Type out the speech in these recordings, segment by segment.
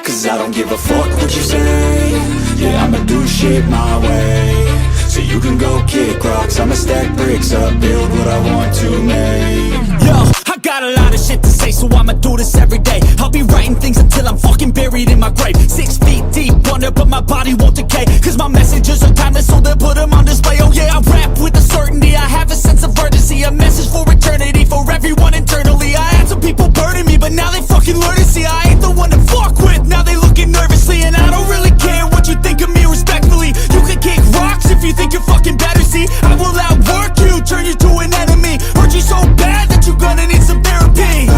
'Cause I don't give a fuck what you say. Yeah, I'ma do shit my way. So you can go kick rocks, I'ma stack bricks up, build what I want to make. Yo, I got a lot of shit to say, so I'ma do this every day. I'll be writing things until I'm fucking buried in my grave. 6 feet deep under, but my body won't decay. 'Cause my messages are timeless, so they'll put them on display. Oh yeah, I rap with a certainty, I have a sense of urgency. A message for eternity, for everyone internally. I had some people burning me, but now they fucking learn to see I ain't the one to fuck with, now they looking nervously. And I don't really care what you think of me respectfully. You can kick rocks if you think you're fucking better, see. I will outwork you, turn you to an enemy. Hurt you so bad that you're gonna need some therapy.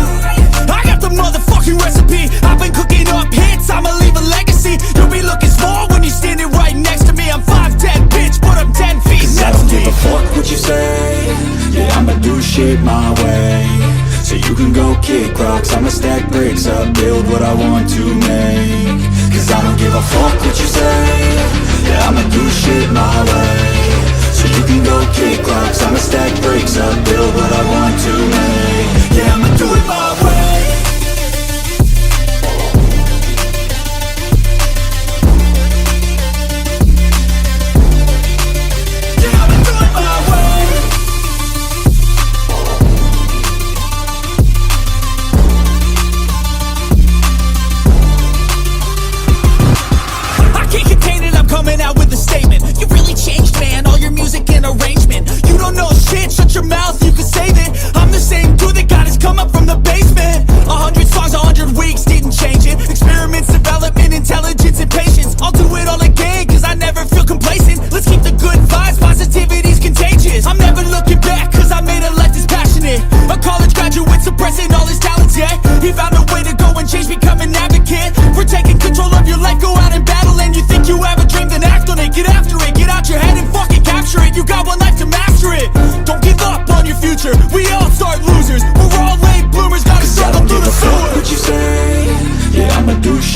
I got the motherfucking recipe, I've been cooking up hits, I'ma leave a legacy. You'll be looking small when you're standing right next to me. I'm 5'10", bitch, but I'm 10 feet next to me. I don't give a fuck what you say. Yeah, I'ma do shit my way. So you can go kick rocks, I'ma stack bricks up, build what I want to make. 'Cause I don't give a fuck what you say. Yeah, I'ma do shit my way. So you can go kick rocks, I'ma stack bricks up, build what I want to make. Yeah, I'ma do it my way. Coming out with a statement. You really changed, man.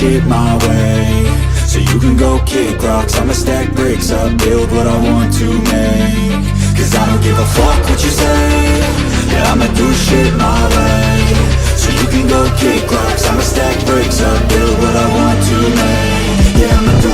shit my way, so you can go kick rocks. I'ma stack bricks up, build what I want to make. Cause I don't give a fuck what you say, yeah, I'ma do shit my way, so you can go kick rocks. I'ma stack bricks up, build what I want to make. Yeah, I'ma do